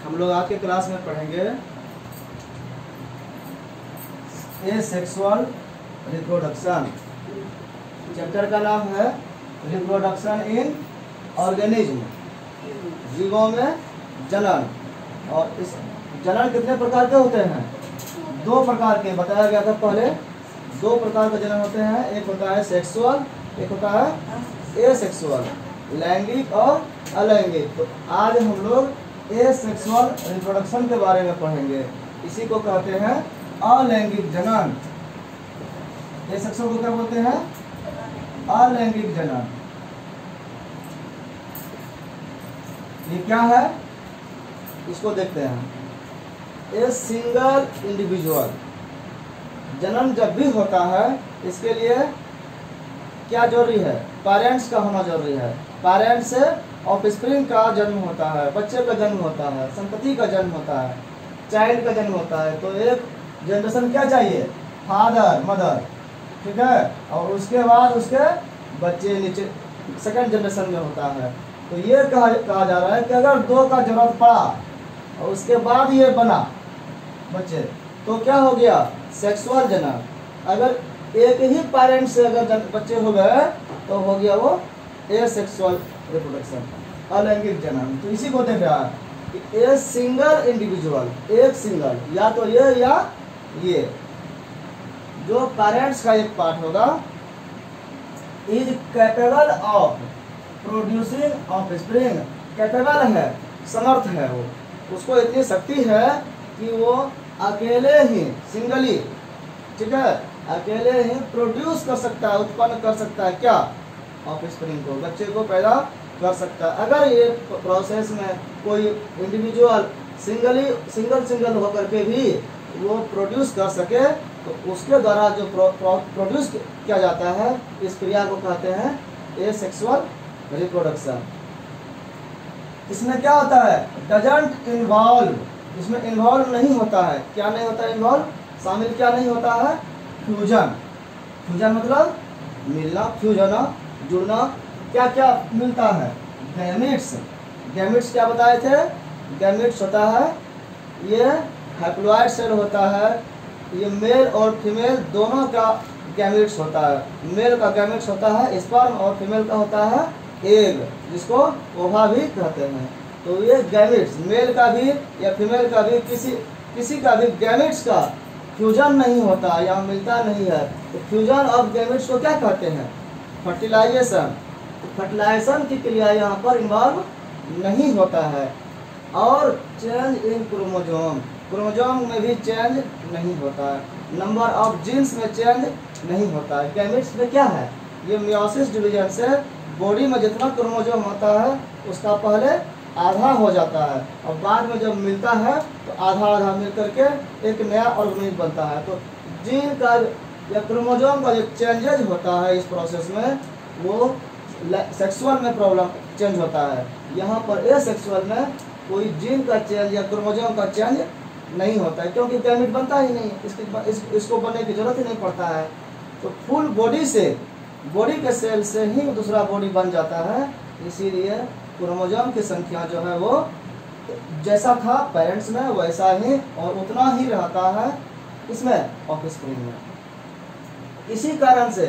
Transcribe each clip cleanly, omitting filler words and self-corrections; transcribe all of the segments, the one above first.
हम लोग आज के क्लास में पढ़ेंगे एसेक्सुअल रिप्रोडक्शन। चैप्टर का नाम है रिप्रोडक्शन इन ऑर्गेनिज्म, जीवों में जनन। और इस जनन कितने प्रकार के होते हैं? 2 प्रकार के बताया गया था पहले। 2 प्रकार के जनन होते हैं, एक होता है सेक्सुअल, एक होता है एसेक्सुअल, लैंगिक और अलैंगिक। तो आज हम लोग एसेक्सुअल रिप्रोडक्शन के बारे में पढ़ेंगे। इसी को कहते हैं अलैंगिक जनन। एसेक्सुअल को क्या बोलते हैं? अलैंगिक जनन। ये क्या है इसको देखते हैं। ए सिंगल इंडिविजुअल जनन जब भी होता है, इसके लिए क्या जरूरी है? पेरेंट्स का होना जरूरी है। पेरेंट्स से ऑफस्प्रिंग का जन्म होता है, बच्चे का जन्म होता है, संतति का जन्म होता है, चाइल्ड का जन्म होता है। तो एक जनरेशन क्या चाहिए? फादर मदर, ठीक है। और उसके बाद उसके बच्चे नीचे सेकंड जनरेशन में होता है। तो ये कहा जा रहा है कि अगर 2 का जरूरत पड़ा और उसके बाद ये बना बच्चे, तो क्या हो गया? सेक्सुअल जनन। अगर एक ही पेरेंट्स से अगर बच्चे हो गए तो हो गया वो एसेक्सुअल रिप्रोडक्शन, अलैंगिक जनन। तो इसी को देख रहा है कि ए सिंगल इंडिविजुअल, एक सिंगल, या तो ये या ये, जो पेरेंट्स का एक पार्ट होगा, is capable of producing offspring. Capable है, समर्थ है, वो उसको इतनी शक्ति है कि वो अकेले ही सिंगली, ठीक है, अकेले ही प्रोड्यूस कर सकता है, उत्पन्न कर सकता है क्या? ऑफस्प्रिंग को, बच्चे को पैदा कर सकता है। अगर ये प्रोसेस में कोई इंडिविजुअल सिंगल होकर के भी वो प्रोड्यूस कर सके, तो उसके द्वारा जो प्रोड्यूस किया जाता है, इस क्रिया को कहते हैं एसेक्सुअल रिप्रोडक्शन। इसमें क्या होता है? डजंट इन्वॉल्व, इसमें इन्वॉल्व नहीं होता है। क्या नहीं होता है? इन्वॉल्व, शामिल क्या नहीं होता है? फ्यूजन। फ्यूजन मतलब मिलना, फ्यूजन जुड़ना। क्या क्या मिलता है? गैमेट्स। गैमेट्स क्या बताए थे? गैमेट्स होता है, ये हैप्लॉइड सेल होता है, ये मेल और फीमेल दोनों का गैमेट्स होता है। मेल का गैमेट्स होता है स्पर्म और फीमेल का होता है एग, जिसको ओवा भी कहते हैं। तो ये गैमेट्स, मेल का भी या फीमेल का भी, किसी का भी गैमेट्स का फ्यूजन नहीं होता या मिलता नहीं है। तो फ्यूजन ऑफ गैमेट्स को क्या कहते हैं? फर्टिलाइजेशन। फर्टिलाइजेशन की क्रिया यहाँ पर इन्वॉल्व नहीं होता है। और चेंज इन क्रोमोजोम, क्रोमोजोम में भी चेंज नहीं होता है। नंबर ऑफ जीन्स में चेंज नहीं होता है। गैमेट्स में क्या है? ये मियोसिस डिवीजन से बॉडी में जितना क्रोमोजोम होता है उसका पहले आधा हो जाता है, और बाद में जब मिलता है तो आधा आधा मिल करके एक नया ऑर्गेनिज्म बनता है। तो जीन का या क्रोमोजोम का जो चेंजेज होता है इस प्रोसेस में, वो सेक्सुअल में प्रॉब्लम चेंज होता है। यहाँ पर एसेक्सुअल में कोई जीन का चेंज या क्रोमोजोम का चेंज नहीं होता है, क्योंकि गैमेट बनता ही नहीं, इसको बनने की जरूरत ही नहीं पड़ता है। तो फुल बॉडी से, बॉडी के सेल से ही दूसरा बॉडी बन जाता है। इसीलिए क्रोमोजोम की संख्या जो है वो जैसा था पेरेंट्स में वैसा ही और उतना ही रहता है इसमें ऑफस्प्रिंग में। इसी कारण से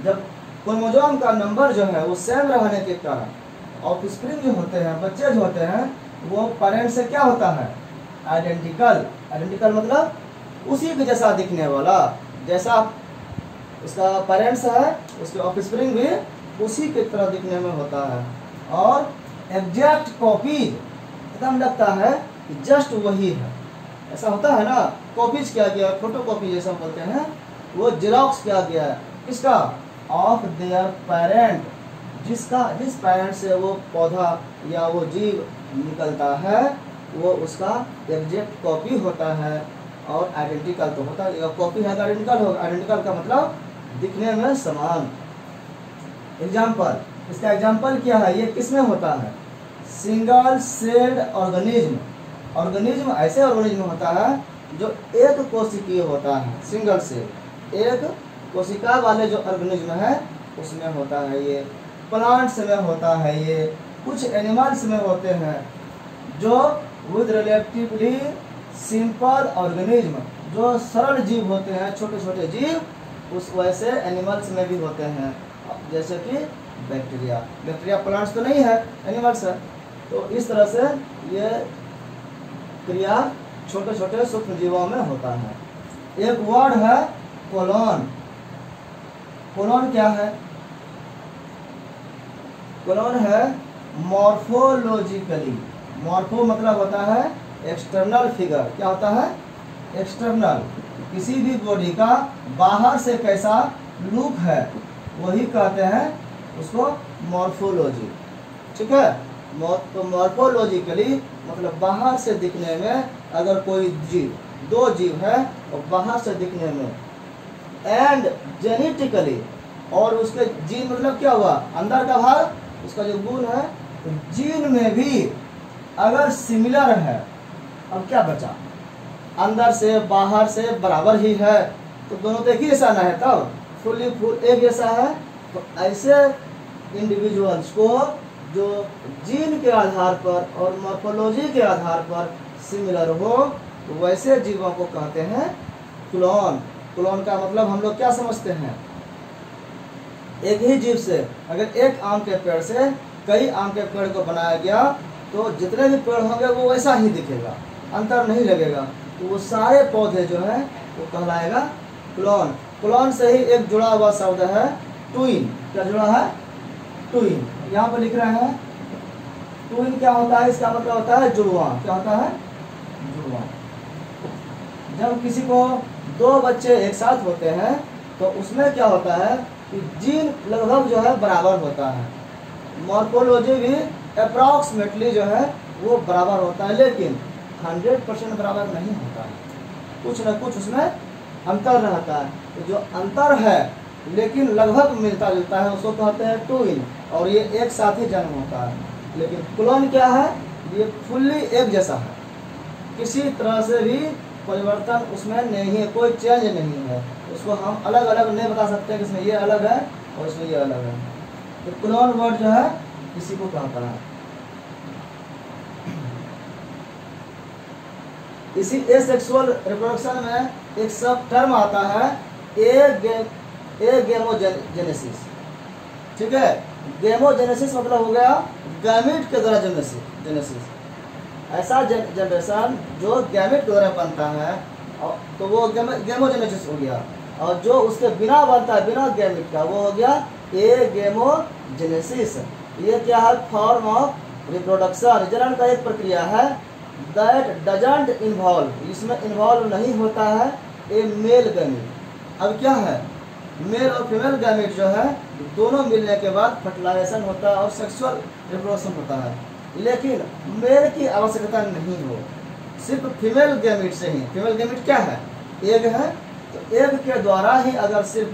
जब क्रोमोजोम का नंबर जो है वो सेम रहने के कारण ऑफस्प्रिंग जो होते हैं, बच्चे जो होते हैं, वो पेरेंट्स से क्या होता है? आइडेंटिकल। आइडेंटिकल मतलब उसी के जैसा दिखने वाला, जैसा उसका पेरेंट्स है उसके ऑफस्प्रिंग भी उसी की तरह दिखने में होता है। और एग्जैक्ट कॉपी, एकदम लगता है कि जस्ट वही है। ऐसा होता है ना, कॉपीज किया गया, फोटो कॉपी जैसा बोलते हैं, वो जेरॉक्स किया गया है। किसका? ऑफ देयर पेरेंट, जिस पेरेंट से वो पौधा या वो जीव निकलता है, वो उसका एग्जैक्ट कॉपी होता है। और आइडेंटिकल तो होता है, कॉपी है तो आइडेंटिकल होगा। आइडेंटिकल का मतलब दिखने में समान। एग्जाम्पल, इसका एग्जाम्पल क्या है? ये किसमें होता है? Single celled organism. ऑर्गेनिज्म ऐसे ऑर्गेनिज्म होता है जो एक कोशिकीय होता है, सिंगल सेल, एक कोशिका वाले जो ऑर्गेनिज्म है उसमें होता है। ये प्लांट्स में होता है, ये कुछ एनिमल्स में होते हैं जो विद रिलेटिवली सिंपल ऑर्गेनिज्म, जो सरल जीव होते हैं, छोटे छोटे जीव, उस वैसे एनिमल्स में भी होते हैं, जैसे कि बैक्टीरिया। बैक्टीरिया प्लांट्स तो नहीं है, एनिमल्स है। तो इस तरह से ये क्रिया छोटे छोटे सूक्ष्म जीवों में होता है। एक वर्ड है कोलोन। कोलोन क्या है? कोलोन है मॉर्फोलॉजिकली, मॉर्फो मतलब होता है एक्सटर्नल फिगर। क्या होता है? एक्सटर्नल, किसी भी बॉडी का बाहर से कैसा लुक है वही कहते हैं उसको मॉर्फोलॉजी। ठीक है, तो मॉर्फोलॉजिकली मतलब बाहर से दिखने में, अगर कोई जीव, दो जीव है और बाहर से दिखने में, एंड जेनेटिकली, और उसके जीन मतलब क्या हुआ, अंदर का भाग, उसका जो गुण है, तो जीन में भी अगर सिमिलर है, अब क्या बचा, अंदर से बाहर से बराबर ही है, तो दोनों तो एक ही जैसा ना है, तब फुली फुल एक जैसा है। तो ऐसे इंडिविजुअल्स को जो जीन के आधार पर और मॉर्फोलॉजी के आधार पर सिमिलर हो, तो वैसे जीवों को कहते हैं क्लोन। क्लोन का मतलब हम लोग क्या समझते हैं, एक ही जीव से अगर एक आम के पेड़ से कई आम के पेड़ को बनाया गया, तो जितने भी पेड़ होंगे वो वैसा ही दिखेगा, अंतर नहीं लगेगा। तो वो सारे पौधे जो है वो कहलाएगा क्लोन। क्लोन से ही एक जुड़ा हुआ शब्द है ट्विन। क्या जुड़ा है? ट्विन। यहाँ पर लिख रहे हैं ट्विन क्या होता है, इसका मतलब होता है जुड़वा। क्या होता है? जुड़वा। जब किसी को दो बच्चे एक साथ होते हैं तो उसमें क्या होता है कि जीन लगभग जो है बराबर होता है, मॉर्फोलॉजी भी अप्रॉक्सीमेटली जो है वो बराबर होता है, लेकिन 100% बराबर नहीं होता है, कुछ न कुछ उसमें अंतर रहता है। तो जो अंतर है लेकिन लगभग मिलता जुलता है उसको कहते हैं ट्विन, और ये एक साथ ही जन्म होता है। लेकिन क्लोन क्या है? ये फुल्ली एक जैसा है, किसी तरह से भी परिवर्तन उसमें नहीं है, कोई चेंज नहीं है। उसको हम अलग अलग नहीं बता सकते कि इसमें ये अलग है और इसमें ये अलग है। तो क्लोन वर्ड जो है इसी को कहता है। इसी एसेक्सुअल रिप्रोडक्शन में एक सब टर्म आता है गेमोजेनेसिस। ठीक है, गेमोजेनेसिस मतलब हो गया गैमेट के द्वारा जेनेसिस, ऐसा जनरेशन जो गैमेट के द्वारा बनता है, तो वो गेमोजेनेसिस हो गया। और जो उसके बिना बनता है, बिना गैमेट का, वो हो गया एगेमोजेनेसिस। ये क्या है? फॉर्म ऑफ रिप्रोडक्शन, जनन का एक प्रक्रिया है दैट डजंट इन्वॉल्व, इसमें इन्वॉल्व नहीं होता है ए मेल गैमेट। अब क्या है, मेल और फीमेल गैमेट जो है दोनों मिलने के बाद फर्टिलाइजेशन होता है और सेक्सुअल रिप्रोडक्शन होता है, लेकिन मेल की आवश्यकता नहीं हो, सिर्फ फीमेल गैमेट से ही। फीमेल गैमेट क्या है? एग है। तो एग के द्वारा ही अगर सिर्फ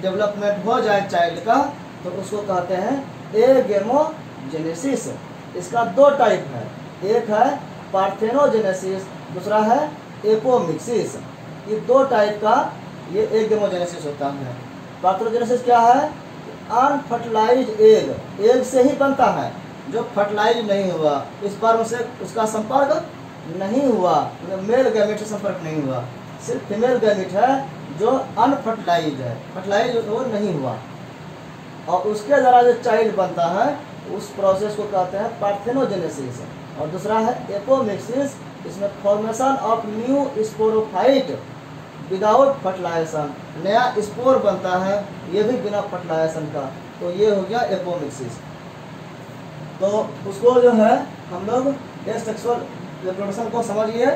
डेवलपमेंट हो जाए चाइल्ड का, तो उसको कहते हैं एगेमोजेनेसिस। इसका दो टाइप है, एक है पार्थेनोजेनेसिस, दूसरा है एपोमिक्सिस। ये दो टाइप का ये एगेमोजेनेसिस होता है। पार्थेनोजेनेसिस क्या है? अनफर्टिलाइज्ड एग, एग से ही बनता है जो फर्टिलाइज नहीं हुआ, स्पर्म से उसका संपर्क नहीं हुआ, मेल गैमेट से संपर्क नहीं हुआ, सिर्फ फीमेल गैमेट है जो अनफर्टिलाइज है, फर्टिलाइज वो नहीं हुआ, और उसके द्वारा जो चाइल्ड बनता है उस प्रोसेस को कहते हैं पार्थेनोजेनेसिस। और दूसरा है एपोमिक्सिस, इसमें formation of new sporophyte without fertilization, नया स्पोर बनता है, ये भी बिना फर्टिलाइजेशन का, तो ये हो गया एपोमिक्सिस। तो उसको जो है हम लोग एसेक्सुअल रिप्रोडक्शन को समझिए।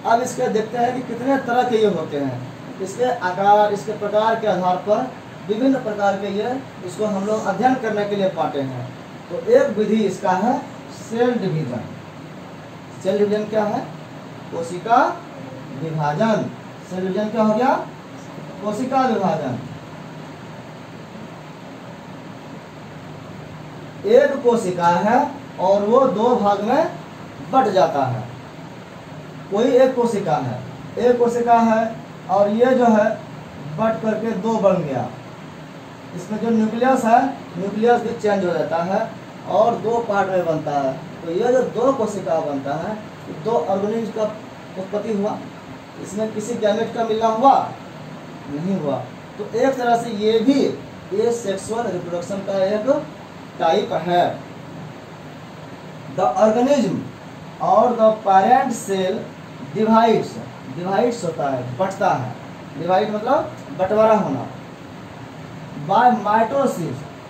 अब इसके देखते हैं कि कितने तरह के ये होते हैं, इसके आकार, इसके प्रकार के आधार पर विभिन्न प्रकार के ये इसको हम लोग अध्ययन करने के लिए बांटे हैं। तो एक विधि इसका है सेल डिवीजन। सेल डिवीजन क्या है? कोशिका विभाजन। सेल डिवीजन क्या हो गया? कोशिका विभाजन। एक कोशिका है और वो दो भाग में बट जाता है। कोई एक कोशिका है, एक कोशिका है और ये जो है बट करके दो बन गया, इसमें जो न्यूक्लियस है, न्यूक्लियस भी चेंज हो जाता है और दो पार्ट में बनता है। तो ये जो दो कोशिका बनता है दो ऑर्गेनिज्म का उत्पत्ति हुआ, इसमें किसी गैमेट का मिलना हुआ नहीं हुआ। तो एक तरह से ये भी ये सेक्सुअल रिप्रोडक्शन का एक टाइप है। द ऑर्गेनिज्म और द पेरेंट सेल डिवाइड्स होता है, बढ़ता है। डिवाइड मतलब बंटवारा होना। बाय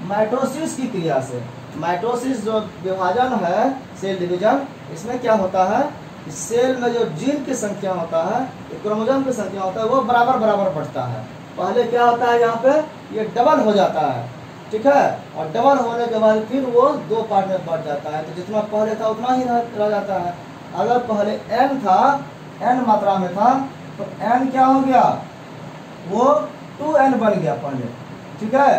माइटोसिस की क्रिया से। माइटोसिस जो विभाजन है, सेल डिवीजन, इसमें क्या होता है, इस सेल में जो जीन की संख्या होता है, क्रोमोसोम की संख्या होता है, वो बराबर बराबर बढ़ता है। पहले क्या होता है, यहाँ पे ये डबल हो जाता है, ठीक है, और डबल होने के बाद फिर वो दो पार्ट में बढ़ जाता है। तो जितना पहले था उतना ही रह जाता है। अगर पहले n था, n मात्रा में था, तो n क्या हो गया, वो 2n बन गया पहले, ठीक है,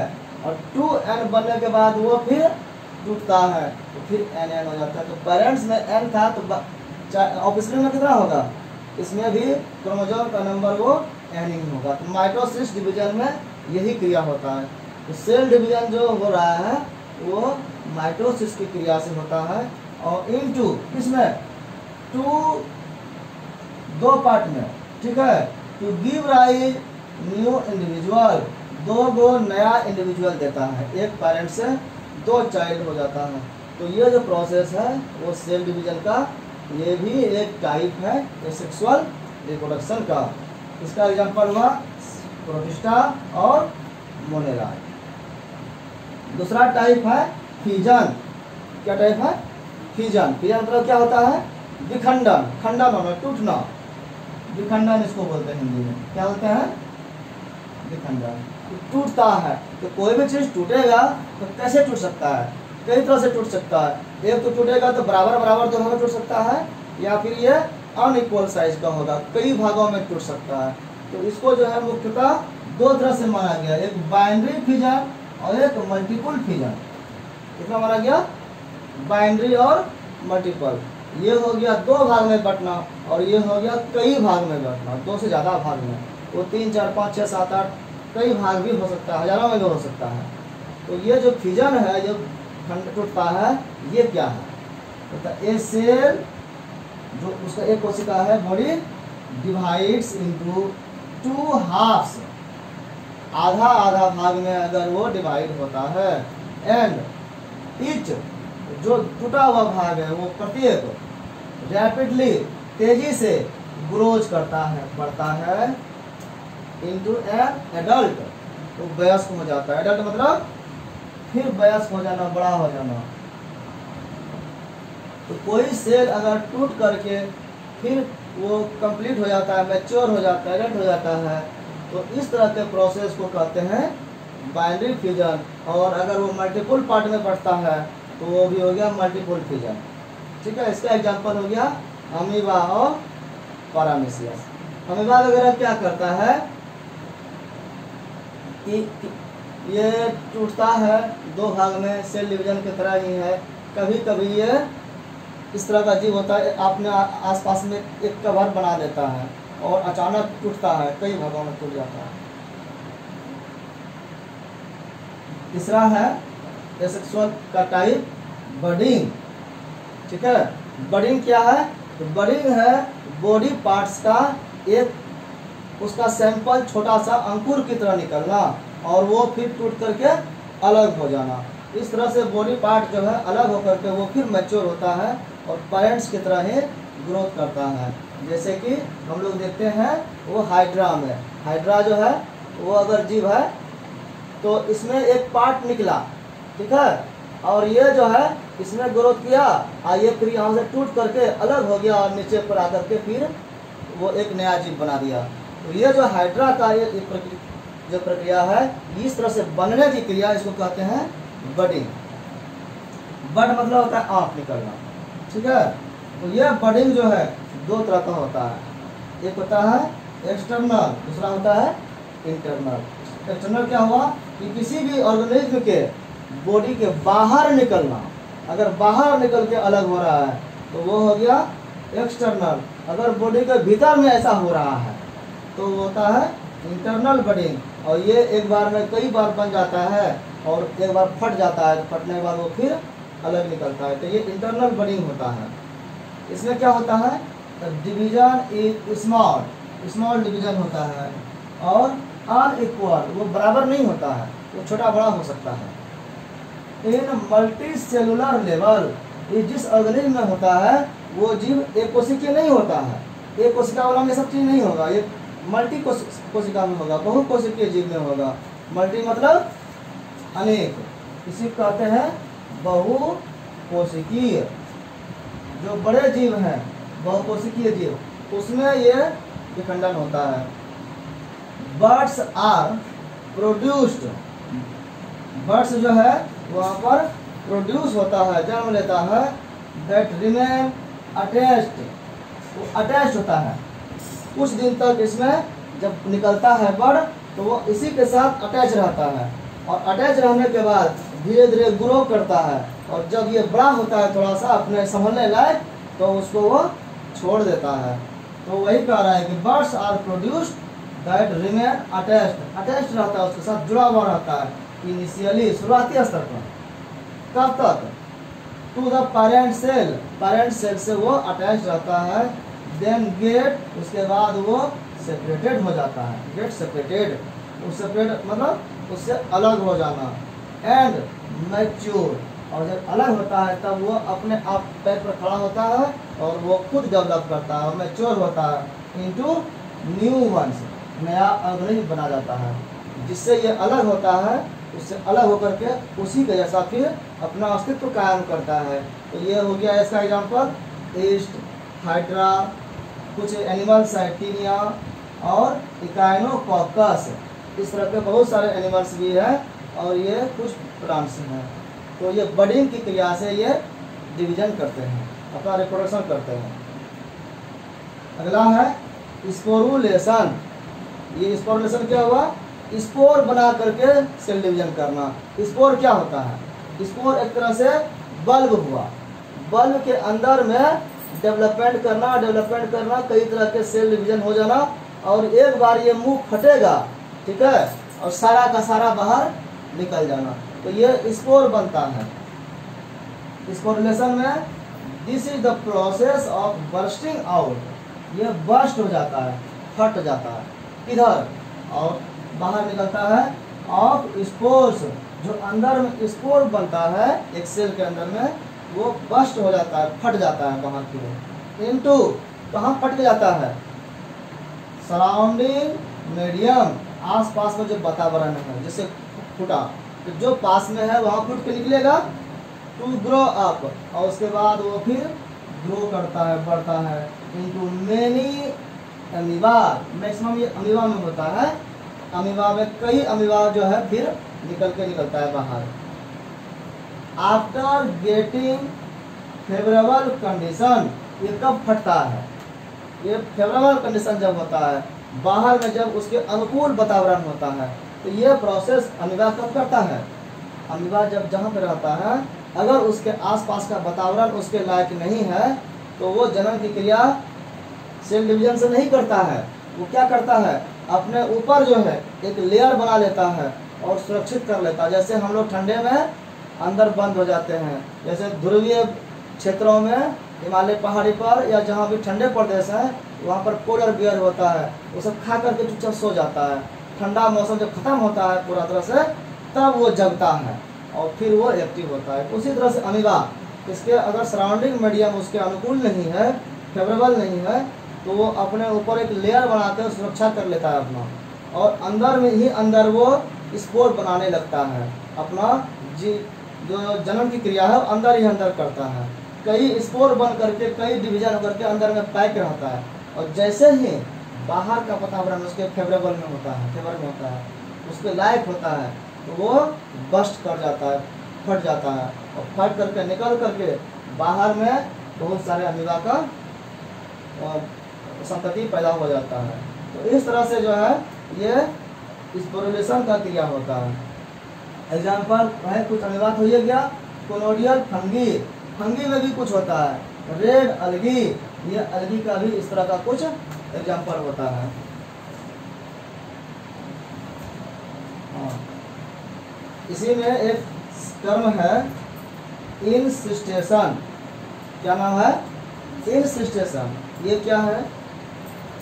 और 2n बनने के बाद वो फिर टूटता है, तो फिर n हो जाता है। तो पेरेंट्स में n था, तो ऑफिसली में कितना होगा, इसमें भी क्रोमोसोम का नंबर वो n ही होगा। तो माइटोसिस डिवीजन में यही क्रिया होता है। तो सेल डिवीजन जो हो रहा है वो माइटोसिस की क्रिया से होता है, और इनटू इसमें दो पार्ट में, ठीक है, to give rise new individual, दो गो नया इंडिविजुअल देता है। एक पेरेंट से दो चाइल्ड हो जाता है। तो ये जो प्रोसेस है वो सेल डिवीजन का ये भी एक टाइप है सेक्सुअल रिप्रोडक्शन का। इसका एग्जांपल हुआ प्रोटिस्टा और मोनेरा। दूसरा टाइप है फिजन। क्या टाइप है, फिजन। फिजन मतलब क्या होता है, विखंडन, खंडन होना, टूटना, विखंडन इसको बोलते हैं हिंदी में। क्या बोलते हैं, विखंडन। टूटता है, तो कोई भी चीज टूटेगा तो कैसे टूट सकता है, कई तरह से टूट सकता है। एक तो टूटेगा तो बराबर बराबर दोनों में टूट सकता है, या फिर ये अनइक्वल साइज का होगा, कई भागों में टूट सकता है। तो इसको जो है मुख्यतः दो तरह से माना गया, एक बाइनरी फिजन और एक मल्टीपल फिजन। कितना माना गया, बाइनरी और मल्टीपल। ये हो गया दो भाग में बंटना, और ये हो गया कई भाग में बंटना, दो से ज़्यादा भाग में। वो 3, 4, 5, 6, 7, 8 कई भाग भी हो सकता है, हजारों में भी हो सकता है। तो ये जो फिजन है, जो खंड टूटता है, ये क्या है, तो ए सेल जो उसका एक कोशिका है बॉडी डिवाइड्स इनटू 2 हाफ्स, आधा आधा भाग में अगर वो डिवाइड होता है, एंड ईच जो टूटा हुआ भाग है वो प्रत्येक रैपिडली तेजी से ग्रोज करता है, बढ़ता है, इनटू एन एडल्ट, तो वयस्क हो जाता है। एडल्ट मतलब फिर वयस्क हो जाना, बड़ा हो जाना। तो कोई सेल अगर टूट करके फिर वो कंप्लीट हो जाता है, मैच्योर हो जाता है, एडल्ट हो जाता है, तो इस तरह के प्रोसेस को कहते हैं बाइनरी फ्यूजन। और अगर वो मल्टीपल पार्ट में बढ़ता है तो वो भी हो गया मल्टीपल फ्यूजन, ठीक है। इसका एग्जांपल हो गया अमीबा और पैरामीशियस। अमीबा वगैरह क्या करता है कि ये टूटता है दो भाग में, सेल डिवीजन की तरह ही है। कभी कभी ये इस तरह का जीव होता है, अपने आसपास में एक कवर बना लेता है और अचानक टूटता है, कई भागों में टूट जाता है। तीसरा है एसेक्सुअल का टाइप बडिंग, ठीक है। बडिंग क्या है, तो बडिंग है बॉडी पार्ट्स का एक उसका सैंपल छोटा सा अंकुर की तरह निकलना और वो फिर टूट करके अलग हो जाना। इस तरह से बॉडी पार्ट जो है अलग होकर के वो फिर मैच्योर होता है और पेरेंट्स की तरह ही ग्रोथ करता है। जैसे कि हम लोग देखते हैं वो हाइड्रा में, हाइड्रा जो है वो अगर जीव है तो इसमें एक पार्ट निकला, ठीक है, और ये जो है इसमें ग्रोथ किया और ये फिर यहाँ से टूट करके अलग हो गया और नीचे पर आकर के फिर वो एक नया जीव बना दिया। तो ये जो हाइड्रा का ये जो प्रक्रिया है, इस तरह से बनने की क्रिया, इसको कहते हैं बडिंग। बड मतलब होता है आँख निकलना, ठीक है। तो ये बडिंग जो है दो तरह का होता है, एक होता है एक्सटर्नल, दूसरा होता है इंटरनल। एक्सटर्नल क्या हुआ कि किसी भी ऑर्गेनिज्म के बॉडी के बाहर निकलना, अगर बाहर निकल के अलग हो रहा है तो वो हो गया एक्सटर्नल। अगर बॉडी के भीतर में ऐसा हो रहा है तो वो होता है इंटरनल बडिंग। और ये एक बार में कई बार बन जाता है और एक बार फट जाता है, तो फटने के बाद वो फिर अलग निकलता है, तो ये इंटरनल बडिंग होता है। इसमें क्या होता है, डिवीजन इज स्मॉल डिवीजन होता है, और अनइक्वल वो बराबर नहीं होता है, वो छोटा बड़ा हो सकता है। इन मल्टी सेलुलर लेवल, ये जिस ऑर्गेनिज्म में होता है वो जीव एक कोशिकीय नहीं होता है, एक कोशिका वाला में ये सब चीज नहीं होगा, ये मल्टी कोशिका में होगा, बहु कोशिकीय जीव में होगा। मल्टी मतलब अनेक, इसी को कहते हैं बहु कोशिकीय। जो बड़े जीव हैं बहुकोशिकीय जीव, उसमें ये विखंडन होता है। बर्ड्स आर प्रोड्यूस्ड, बर्ड्स जो है वहाँ पर प्रोड्यूस होता है, जन्म लेता है, दैट रिमेन अटैच्ड, वो अटैच होता है कुछ दिन तक। इसमें जब निकलता है बर्ड तो वो इसी के साथ अटैच रहता है, और अटैच रहने के बाद धीरे धीरे ग्रो करता है, और जब ये बड़ा होता है थोड़ा सा अपने संभलने लायक, तो उसको वो छोड़ देता है। तो वही कह रहा है कि buds are produced that remain attached, attached रहता है, उसके साथ जुड़ा हुआ रहता है इनिशियली, शुरुआती स्तर पर। कब तक, to the parent cell, parent cell से वो अटैच रहता है। देन गेट, उसके बाद वो सेपरेटेड हो जाता है, गेट सेपरेटेड, सेपरेट मतलब उससे अलग हो जाना। एंड मैच्योर, और जब अलग होता है तब वो अपने आप पैर पर खड़ा होता है और वो खुद डेवलप करता है और मैच्योर होता है इनटू न्यू वंस, नया ऑर्गेनिज्म बना जाता है। जिससे ये अलग होता है उससे अलग होकर के उसी के जैसा फिर अपना अस्तित्व कायम करता है। तो ये हो गया इसका एग्जाम्पल, ईस्ट, हाइड्रा, कुछ एनिमल्स एक्टिनिया और इकाइनोकॉकस, इस तरह के बहुत सारे एनिमल्स भी हैं, और ये कुछ प्लांट्स हैं। तो ये बडिंग की क्रिया से ये डिवीजन करते हैं, अपना रिप्रोडक्शन करते हैं। अगला है स्पोरुलेशन। ये स्पोरुलेशन क्या हुआ, स्पोर बना करके सेल डिवीजन करना। स्पोर क्या होता है, स्पोर एक तरह से बल्ब हुआ, बल्ब के अंदर में डेवलपमेंट करना, कई तरह के सेल डिवीजन हो जाना, और एक बार ये मुंह फटेगा, ठीक है, और सारा का सारा बाहर निकल जाना, तो ये स्पोर बनता है। स्पोरुलेशन में this is the process of bursting out, ये बर्स्ट हो जाता है, फट जाता है इधर, और बाहर निकलता है ऑफ स्पोर्स, जो अंदर में स्पोर बनता है एक सेल के अंदर में, वो बस्ट हो जाता है, फट जाता है बाहर की ओर। इनटू कहाँ फट के जाता है, सराउंडिंग मीडियम, आसपास में जो वातावरण है, जैसे फूटा, तो जो पास में है वहाँ फूट के निकलेगा टू ग्रो अप, और उसके बाद वो फिर ग्रो करता है, बढ़ता है इनटू मेनी अमीबा। मैक्सिमम ये अमीबा में होता है, अमीबा में कई अमीबा जो है फिर निकलता है बाहर। आफ्टर गेटिंग फेवरेबल कंडीशन, ये कब फटता है, ये फेवरेबल कंडीशन जब होता है, बाहर में जब उसके अनुकूल वातावरण होता है, तो ये प्रोसेस अमीबा कब करता है, अमीबा जब जहाँ पे रहता है, अगर उसके आसपास का वातावरण उसके लायक नहीं है, तो वो जनन की क्रिया सेल डिवीजन से नहीं करता है। वो क्या करता है, अपने ऊपर जो है एक लेयर बना लेता है और सुरक्षित कर लेता है। जैसे हम लोग ठंडे में अंदर बंद हो जाते हैं, जैसे ध्रुवीय क्षेत्रों में, हिमालय पहाड़ी पर या जहाँ भी ठंडे प्रदेश हैं, वहाँ पर पोलर बियर होता है, वो सब खा करके चुपचाप सो जाता है। ठंडा मौसम जब खत्म होता है पूरा तरह से, तब वो जगता है और फिर वो एक्टिव होता है। उसी तरह से अमीबा, इसके अगर सराउंडिंग मीडियम उसके अनुकूल नहीं है, फेवरेबल नहीं है, तो वो अपने ऊपर एक लेयर बनाकर सुरक्षा कर लेता है अपना, और अंदर में ही अंदर वो स्पोर बनाने लगता है। अपना जो जन्म की क्रिया है अंदर ही अंदर करता है, कई स्पोर बन करके कई डिवीजन होकर के अंदर में पैक रहता है, और जैसे ही बाहर का वातावरण उसके फेवरेबल में होता है, फेवर में होता है, उसके लायक होता है, तो वो बस्ट कर जाता है, फट जाता है, और फट करके निकल करके बाहर में बहुत सारे अमीबा का संतति पैदा हो जाता है। तो इस तरह से जो है ये स्पोरुलेशन का क्रिया होता है। एग्जाम्पल है, कुछ अमीबा तो ये गया, कोनोडियल फंगी, फंगी में भी कुछ होता है, रेड अलगी, ये अलगी का भी इस तरह का कुछ एग्जाम्पल होता है। इसी में एक टर्म है इंसिस्टेशन, क्या नाम है, इंसिस्टेशन ये क्या है,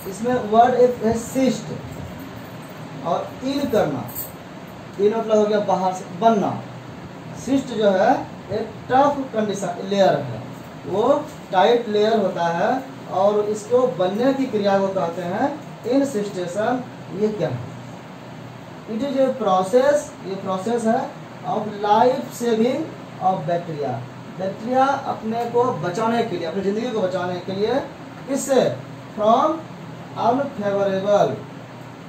इसमें वर्ड एक है सिस्ट और इन करना, इन मतलब हो गया बाहर से बनना। सिस्ट जो है एक टफ कंडीशन लेयर है, वो टाइट लेयर होता है और इसको बनने की क्रिया को कहते हैं इंसिस्टेशन। ये क्या है, इट इज ए प्रोसेस, ये प्रोसेस है of life saving of bacteria. Bacteria अपने को बचाने के लिए, अपनी ज़िंदगी को बचाने के लिए किससे, फ्रॉम अनफेवरेबल,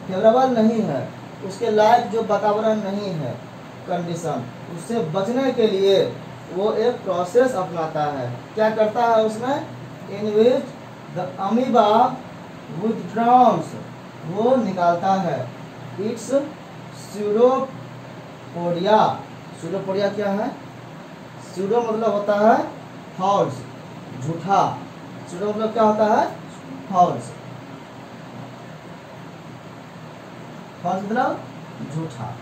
फेवरेबल नहीं है, उसके लायक जो वातावरण नहीं है कंडीशन, उससे बचने के लिए वो एक प्रोसेस अपनाता है। क्या करता है उसमें, इन विच द अमीबा विथड्रॉन्स, वो निकालता है इट्स स्यूडोपोडिया। स्यूडोपोडिया क्या है, स्यूडो मतलब होता है फॉल्स, झूठा। स्यूडो मतलब क्या होता है, फॉल्स, फॉल्स मतलब झूठा।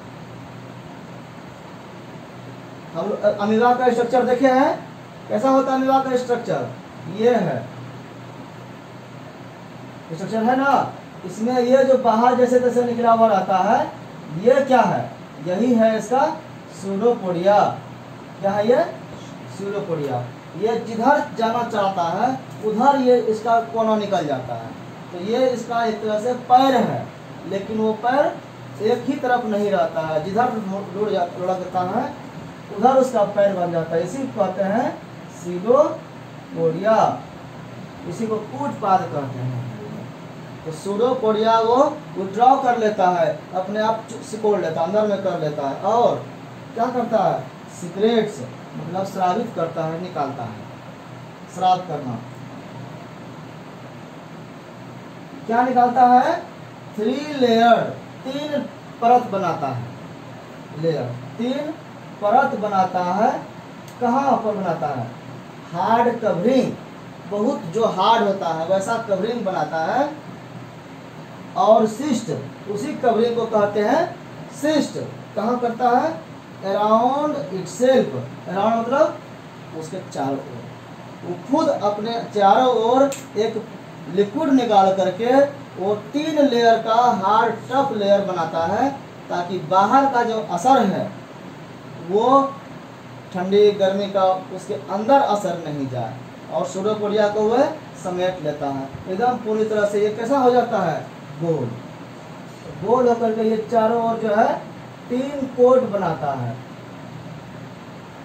हम लोग अमीबा का स्ट्रक्चर देखे हैं, कैसा होता है अमीबा का स्ट्रक्चर, ये है स्ट्रक्चर है ना, इसमें ये जो बाहर जैसे तैसे निकला हुआ रहता है, ये क्या है, यही है इसका स्यूडोपोडिया। क्या है ये, स्यूडोपोडिया। ये जिधर जाना चाहता है उधर ये इसका कोना निकल जाता है। तो ये इसका एक तरह से पैर है, लेकिन वो पैर एक ही तरफ नहीं रहता है, जिधर लुढ़कता है उधर उसका पैर बन जाता है। इसी को कहते हैं स्यूडोपोडिया, इसी को कूटपाद कहते हैं। तो स्यूडोपोडिया वो विड्रॉ कर लेता है, अपने आप सिकोड़ लेता है, अंदर में कर लेता है, और क्या करता है, सीक्रेट्स मतलब स्रावित करता है, निकालता है, श्राव करना। क्या निकालता है, 3 लेयर, 3 परत बनाता है, लेयर 3 परत बनाता है। कहाँ पर बनाता है, हार्ड कवरिंग, बहुत जो हार्ड होता है वैसा कवरिंग बनाता है। और सिस्ट, उसी कवरिंग को कहते हैं सिस्ट। कहाँ करता है, अराउंड इटसेल्फ, अराउंड मतलब उसके चारों ओर, वो खुद अपने चारों ओर एक लिक्विड निकाल करके वो 3 लेयर का हार्ड टफ लेयर बनाता है, ताकि बाहर का जो असर है वो ठंडी गर्मी का उसके अंदर असर नहीं जाए, और स्यूडोपोडिया को वह समेट लेता है एकदम पूरी तरह से। ये कैसा हो जाता है, गोल, गोल होकर के ये चारों ओर जो है 3 कोट बनाता है।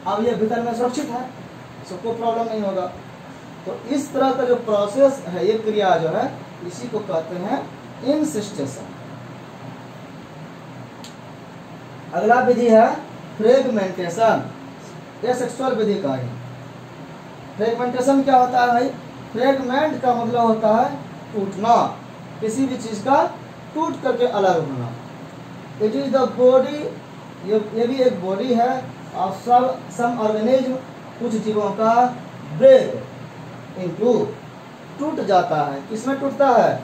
अब ये भीतर में सुरक्षित है, सबको प्रॉब्लम नहीं होगा। तो इस तरह का जो प्रोसेस है, ये क्रिया जो है, इसी को कहते हैं इंसिस्टेशन। अगला विधि है फ्रेगमेंटेशन, ये सेक्सुअल विधि का है। फ्रेगमेंटेशन क्या होता है भाई, फ्रेगमेंट का मतलब होता है टूटना, किसी भी चीज का टूट करके अलग होना। इट इज द बॉडी, ये भी एक बॉडी है ऑफ सम ऑर्गेनिज्म, कुछ जीवों का ब्रेक इनटू, टूट जाता है। किसमें टूटता है,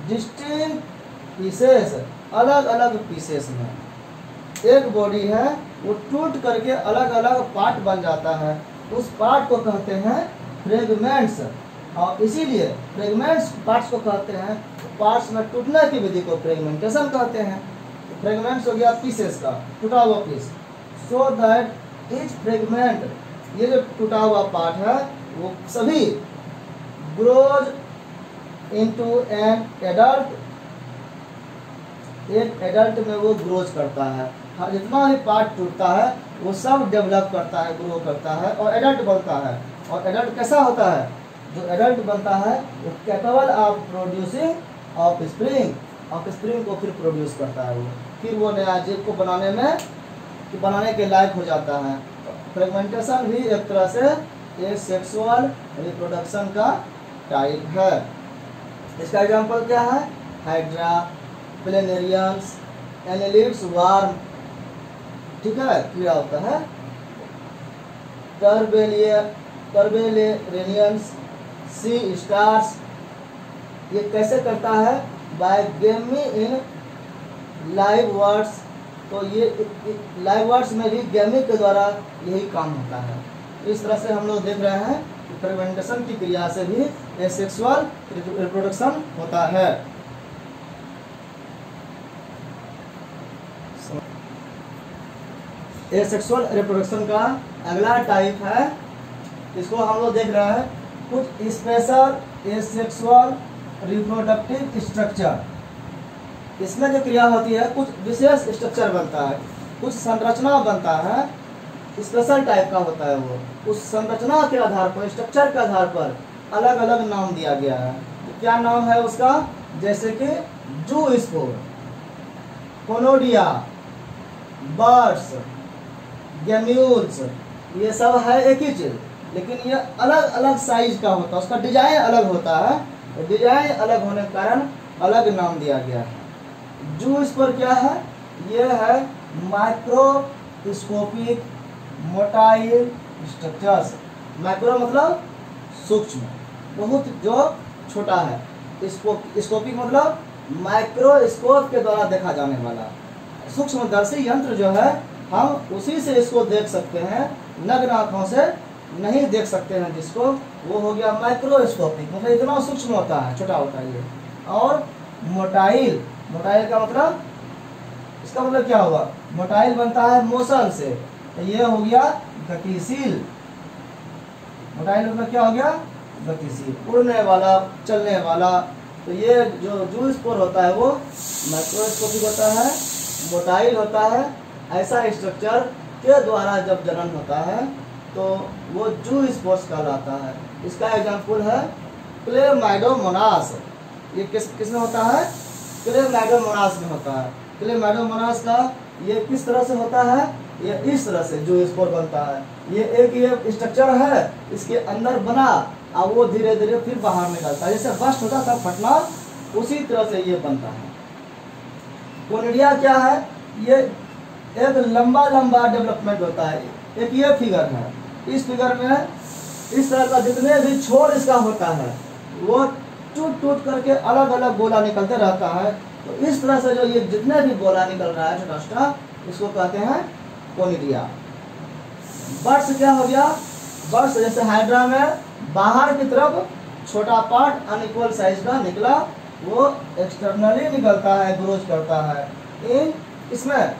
डिस्टिंक्ट पीसेस, अलग अलग पीसेस में। एक बॉडी है वो टूट करके अलग अलग पार्ट बन जाता है, उस पार्ट को कहते हैं फ्रेगमेंट्स। और इसीलिए फ्रेगमेंट्स पार्ट्स को कहते हैं, पार्ट्स में टूटने की विधि को फ्रेगमेंटेशन कहते हैं। फ्रेगमेंट्स हो गया पीसेस का, टूटा हुआ piece. So that each fragment, ये जो टूटा हुआ पार्ट है वो सभी ग्रोज इनटू एन एडल्ट, एक एडल्ट में वो ग्रोज करता है। हर जितना भी पार्ट टूटता है वो सब डेवलप करता है, ग्रो करता है और एडल्ट बनता है। और एडल्ट कैसा होता है, जो एडल्ट बनता है वो capable of producing of spring, of spring को फिर प्रोड्यूस करता है, वो फिर वो नया जीव को बनाने के लायक हो जाता है। फ्रेगमेंटेशन भी एक तरह से एक सेक्सुअल रिप्रोडक्शन का टाइप है। इसका एग्जांपल क्या है, हाइड्रा, प्लेनेरियंस, एनेलिड्स, वार्म, ठीक है, कीड़ा होता है, टर्बेलियंस, सी स्टार्स। ये कैसे करता है, बाय गेमी इन लाइव वर्ड्स। तो ये लाइव वर्ड्स में भी गेमी के द्वारा यही काम होता है। इस तरह से हम लोग देख रहे हैं कि फ्रेगमेंटेशन की क्रिया से भी एसेक्सुअल रिप्रोडक्शन होता है। एसेक्सुअल रिप्रोडक्शन का अगला टाइप है, इसको हम लोग देख रहे हैं कुछ स्पेशल एसेक्सुअल रिप्रोडक्टिव स्ट्रक्चर। इसमें जो क्रिया होती है कुछ विशेष स्ट्रक्चर बनता है, कुछ संरचना बनता है, स्पेशल टाइप का होता है वो। उस संरचना के आधार पर, स्ट्रक्चर के आधार पर अलग अलग नाम दिया गया है। तो क्या नाम है उसका? जैसे कि जूस्पोर, कोनोडिया, बर्ड्स, गेम्यूल्स, ये सब है एक ही चीज, लेकिन ये अलग अलग साइज का होता है, उसका डिजाइन अलग होता है। तो डिजाइन अलग होने के कारण अलग नाम दिया गया है। जूस्पोर क्या है? ये है माइक्रोस्कोपिक मोटाइल स्ट्रक्चर्स। माइक्रो मतलब सूक्ष्म, बहुत जो छोटा है। स्कोपिक मतलब माइक्रोस्कोप के द्वारा देखा जाने वाला सूक्ष्मदर्शी यंत्र जो है, हम उसी से इसको देख सकते हैं, नग्न आंखों से नहीं देख सकते हैं जिसको, वो हो गया माइक्रोस्कोपिक, मतलब इतना सूक्ष्म होता है, छोटा होता है ये। और मोटाइल, मोटाइल का मतलब, इसका मतलब क्या हुआ? मोटाइल बनता है मोशन से, तो ये हो गया गतिशील। मोटाइल मतलब क्या हो गया? गतिशील, उड़ने वाला, चलने वाला। तो ये जो जूस्पोर होता है वो माइक्रोस्कोपिक होता है, मोटाइल होता है। ऐसा स्ट्रक्चर के द्वारा जब जनन होता है तो वो जूस्पोर्स कहलाता है। इसका एग्जाम्पल है क्लेमाइडोमोनास। ये किस में होता है? क्लेमाइडोमोनास में होता है। क्लेमाइडोमोनास का ये किस तरह से होता है? ये इस तरह से जूस्पोर बनता है। ये स्ट्रक्चर है, इसके अंदर बना और वो धीरे धीरे फिर बाहर निकलता है, जैसे बस्ट होता था फटना, उसी तरह से ये बनता है। कोनिडिया क्या है? ये एक लंबा लंबा डेवलपमेंट होता है। एक ये फिगर है, इस फिगर में इस तरह का जितने भी छोर इसका होता है वो टूट टूट करके अलग अलग गोला निकलते रहता है। तो इस तरह से जो ये जितने भी गोला निकल रहा है छोटा छोटा, इसको कहते हैं कोनिडिया। बर्ड्स क्या हो गया? बर्ड्स जैसे हाइड्रा में बाहर की तरफ छोटा पार्ट अनइक्वल साइज का निकला, वो एक्सटर्नली निकलता है, ग्रोथ करता है। इसमें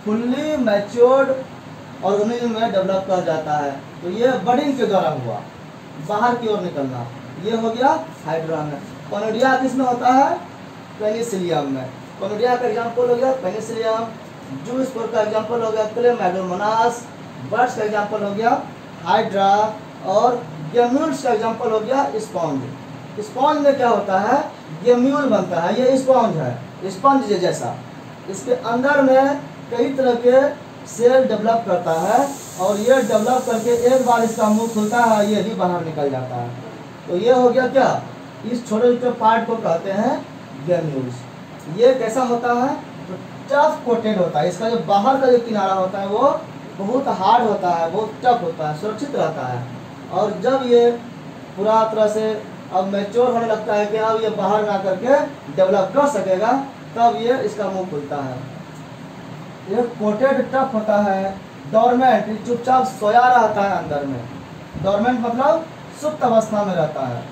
फुल्ली मैच्योर्ड ऑर्गेनिज्म में डेवलप कर जाता है। तो ये बडिंग के द्वारा हुआ, बाहर की ओर निकलना, ये हो गया हाइड्रा में। कोनिडिया किसमें होता है? पेनिसिलियम में। कोनिडिया का एग्जाम्पल हो गया पेनिसिलियम, जूस्पोर का एग्जाम्पल हो गया क्लेमाइडोमोनास, बर्ड्स का एग्जाम्पल हो गया हाइड्रा, और गेम्यूल्स का एग्जाम्पल हो गया स्पॉन्ज। स्पॉन्ज में क्या होता है? गेम्यूल बनता है, ये स्पॉन्ज है, स्पंज जैसा। इसके अंदर में कई तरह के सेल डेवलप करता है, और ये डेवलप करके एक बार इसका मुंह खुलता है, ये भी बाहर निकल जाता है। तो ये हो गया क्या? इस छोटे छोटे पार्ट को कहते हैं गेम्यूल्स। ये कैसा होता है? तो टफ कोटेड होता है। इसका जो बाहर का जो किनारा होता है वो बहुत हार्ड होता है, बहुत टफ होता है, सुरक्षित रहता है। और जब ये पूरा तरह से अब मैच्योर होने लगता है कि अब ये बाहर ना करके डेवलप कर सकेगा, तब ये इसका मुंह खुलता है। ये कोटेड टफ होता है, डोरमेंट, चुपचाप सोया रहता है अंदर में। डोरमेंट मतलब सुप्त अवस्था में रहता है।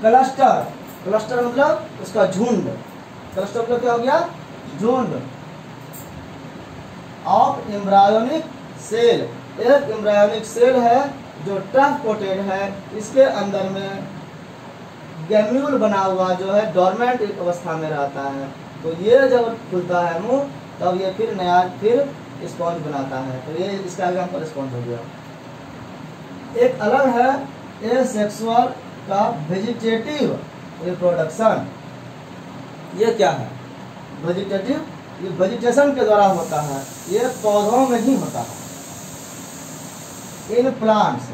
क्लस्टर, क्लस्टर मतलब उसका झुंड। क्लस्टर मतलब क्या हो गया? झुंड ऑफ एम्ब्रायोनिक सेल। एक एम्ब्रायोनिक सेल है जो टफ कोटेड है, इसके अंदर में गेम्यूल बना हुआ जो है डोरमेंट अवस्था में रहता है। तो ये जब खुलता है मुंह, तब ये फिर नया स्पॉन्ज बनाता है। तो ये इसका एग्जाम्पल स्पॉन्ज हो गया। एक अलग है एसेक्सुअल का वेजिटेटिव रिप्रोडक्शन। ये क्या है? वेजिटेटिव, ये वेजिटेशन के द्वारा होता है, ये पौधों में ही होता है। In plants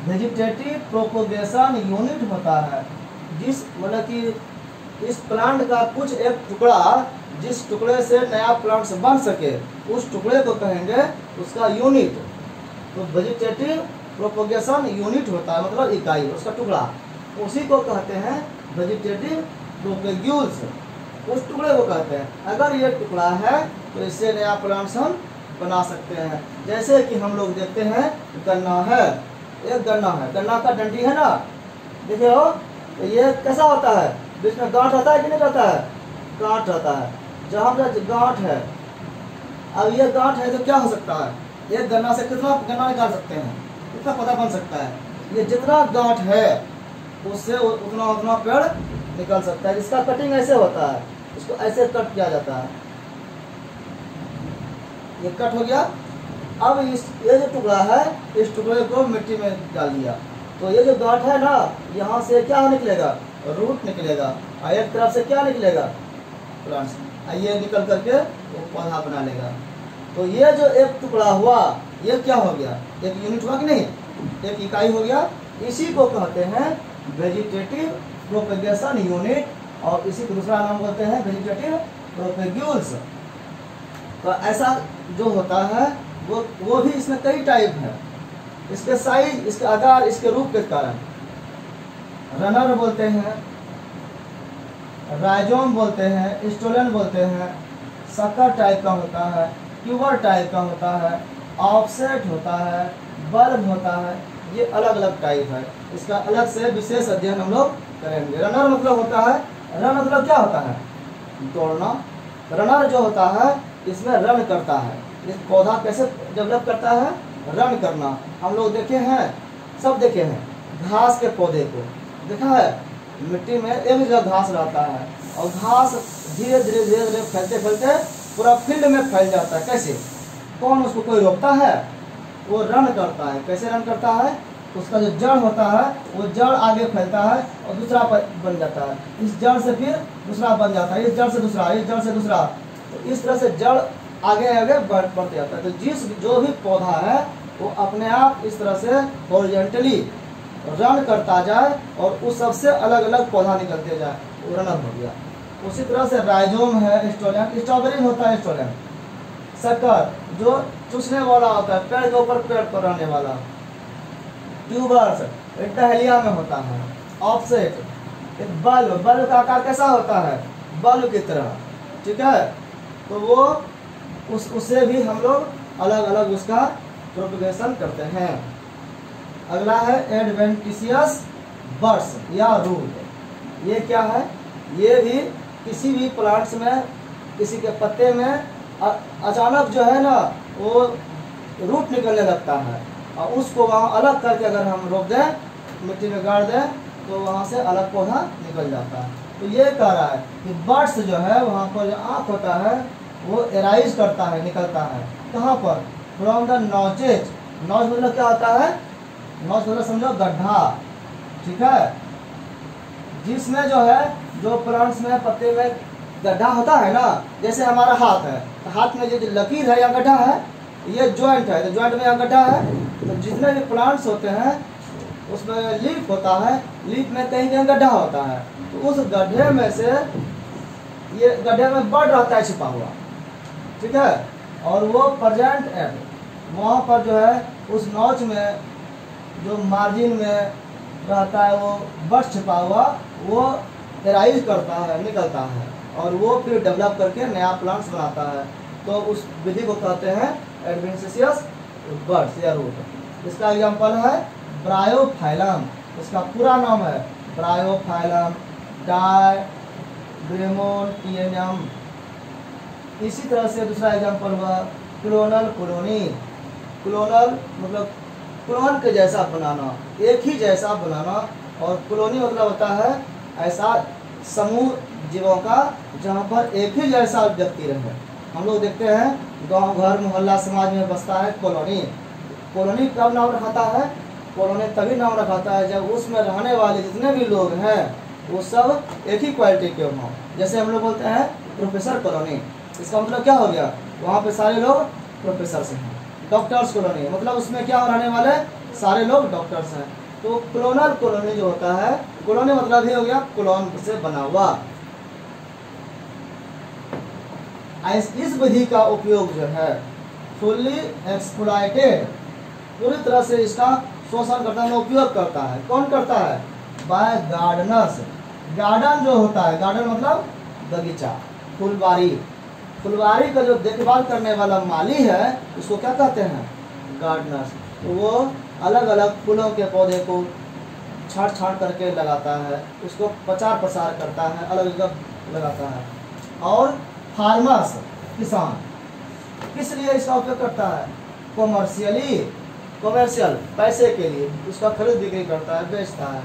vegetative propagation unit होता है, जिस मतलब कि इस प्लांट का कुछ एक टुकड़ा, जिस टुकड़े से नया प्लांट्स बन सके, उस टुकड़े को कहेंगे उसका यूनिट। तो वेजिटेटिव प्रोपोगेशन यूनिट होता है, मतलब इकाई, उसका टुकड़ा, उसी को कहते हैं वेजिटेटिव प्रोपेग्यूल्स। उस टुकड़े को कहते हैं। अगर ये टुकड़ा है तो इससे नया प्लांट्स हम बना सकते हैं। जैसे कि हम लोग देखते हैं गन्ना है, एक गन्ना है, गन्ना का डंडी है ना, देखिए हो, तो ये कैसा होता है, बीच में गांठ रहता है कि नहीं रहता है, गांठ रहता है। जहाँ पर गांठ है, अब ये गांठ है तो क्या हो सकता है, एक गन्ना से कितना गन्ना निकाल सकते हैं, कितना पौधा बन सकता है। ये जितना गांठ है उससे उतना उतना पेड़ निकल सकता है। इसका कटिंग ऐसे होता है, इसको ऐसे कट किया जाता है, ये कट हो गया। अब ये जो टुकड़ा है, इस टुकड़े को मिट्टी में डाल दिया, तो ये जो गांठ है ना, यहाँ से क्या निकलेगा, रूट निकलेगा, और एक तरफ से क्या निकलेगा, प्लांट्स, ये निकल करके वो पौधा बना लेगा। तो ये जो एक टुकड़ा हुआ, ये क्या हो गया, एक यूनिट हुआ कि नहीं, एक इकाई हो गया। इसी को कहते हैं वेजिटेटिव प्रोपेगेशन यूनिट, और इसी को दूसरा नाम कहते हैं वेजिटेटिव प्रोपेग्यूल्स। तो ऐसा जो होता है वो भी इसमें कई टाइप है, इसके साइज, इसके आकार, इसके रूप के कारण। रनर बोलते हैं, राइजोम बोलते हैं, स्टोलन बोलते हैं, शक्कर टाइप का होता है, ट्यूबर टाइप का होता है, ऑफसेट होता है, बल्ब होता है, ये अलग अलग टाइप है। इसका अलग से विशेष अध्ययन हम लोग करेंगे। रनर मतलब होता है, रन मतलब क्या होता है, दौड़ना। रनर जो होता है इसमें रन करता है। इस पौधा कैसे डेवलप करता है, रन करना। हम लोग देखे हैं, सब देखे हैं, घास के पौधे को देखा है, मिट्टी में एक जगह घास रहता है, और घास धीरे धीरे धीरे धीरे फैलते फैलते पूरा फील्ड में फैल जाता है। कैसे, कौन उसको कोई रोकता है, वो रन करता है। कैसे रन करता है, उसका जो जड़ होता है वो जड़ आगे फैलता है और दूसरा बन जाता है, इस जड़ से फिर दूसरा बन जाता है, इस जड़ से दूसरा, इस जड़ से दूसरा, तो इस तरह से जड़ आगे आगे बढ़ते जाता है। तो जो भी पौधा है वो अपने आप इस तरह से हॉरिजॉन्टली रन करता जाए और उस सबसे अलग अलग पौधा निकलते जाए, वो रनर हो गया। उसी तरह से राइजोम है, स्टोलन, स्ट्रॉबेरी होता है स्टोलन, शक्कर जो चूसने वाला होता है, पेड़ के ऊपर पेड़ पर रहने वाला, ट्यूबर्स डहलिया में होता है, ऑफसेट, एक बल्ब, बल्ब का आकार कैसा होता है, बल्ब की तरह, ठीक है। तो वो उससे भी हम लोग अलग अलग उसका प्रोपगेशन करते हैं। अगला है एडवेंटिशियस बर्ड्स या रूट। ये क्या है, ये भी किसी भी प्लांट्स में, किसी के पत्ते में अचानक जो है ना वो रूट निकलने लगता है, और उसको वहाँ अलग करके अगर हम रोक दें, मिट्टी में गाड़ दें, तो वहाँ से अलग पौधा निकल जाता है। तो ये कह रहा है कि बर्ड्स जो है, वहाँ पर जो आँख होता है वो एराइज करता है, निकलता है कहाँ पर, फ्रॉम द नॉचेज। नॉच मतलब क्या होता है, नॉच मतलब समझो गड्ढा, ठीक है, जिसमें जो है, जो प्लांट्स में पत्ते में गड्ढा होता है ना, जैसे हमारा हाथ है, तो हाथ में जो लकीर है या गड्ढा है, ये जॉइंट है, तो जॉइंट में यहाँ गड्ढा है। तो जितने भी प्लांट्स होते हैं उसमें लीफ होता है, लीफ में कहीं कहीं गड्ढा होता है, तो उस गड्ढे में से ये गड्ढे में बर्ड रहता है छिपा हुआ, ठीक है, और वो प्रेजेंट एट, वहाँ पर जो है उस नॉच में जो मार्जिन में रहता है वो बर्ड छिपा हुआ, वो एराइज करता है, निकलता है, और वो फिर डेवलप करके नया प्लांट्स बनाता है। तो उस विधि को कहते हैं एडवेंटिशियस बर्ड्स या रूट। इसका एग्जाम्पल है ब्रायोफाइलम, इसका पूरा नाम है ब्रायोफाइलम डायग्रेमोटियम। इसी तरह से दूसरा एग्जाम्पल हुआ क्लोनल कॉलोनी। क्लोनल मतलब क्लोन के जैसा बनाना, एक ही जैसा बनाना, और कॉलोनी मतलब होता है ऐसा समूह जीवों का जहाँ पर एक ही जैसा व्यक्ति रहे। हम लोग देखते हैं गांव घर मोहल्ला समाज में बसता है कॉलोनी। कॉलोनी कब नाम रखाता है, कॉलोनी तभी नाम रखाता है जब उसमें रहने वाले जितने भी लोग हैं वो सब एक ही क्वालिटी के हों। जैसे हम लोग बोलते हैं प्रोफेसर कॉलोनी, इसका मतलब क्या हो गया, वहाँ पे सारे लोग प्रोफेसर से हैं। डॉक्टर्स कॉलोनी मतलब उसमें क्या रहने वाले सारे लोग डॉक्टर्स हैं। तो क्लोनल कॉलोनी जो होता है, कॉलोनी मतलब ही हो गया क्लोन से बना हुआ। इस विधि का उपयोग जो है फुल्ली एक्सप्लॉइटेड, पूरी तरह से इसका शोषण करता है, उपयोग करता है। कौन करता है, बाय गार्डनर्स। गार्डन जो होता है, गार्डन मतलब बगीचा, फुलबाड़ी, फुलवारी का जो देखभाल करने वाला माली है उसको क्या कहते हैं? गार्डनर्स। तो वो अलग अलग फूलों के पौधे को छांट छांट करके लगाता है, उसको प्रचार प्रसार करता है, अलग अलग लगाता है। और फार्मर्स, किसान, किस लिए इसका उपयोग करता है? कॉमर्शियली, कॉमर्शियल, पैसे के लिए उसका खरीद बिक्री करता है, बेचता है।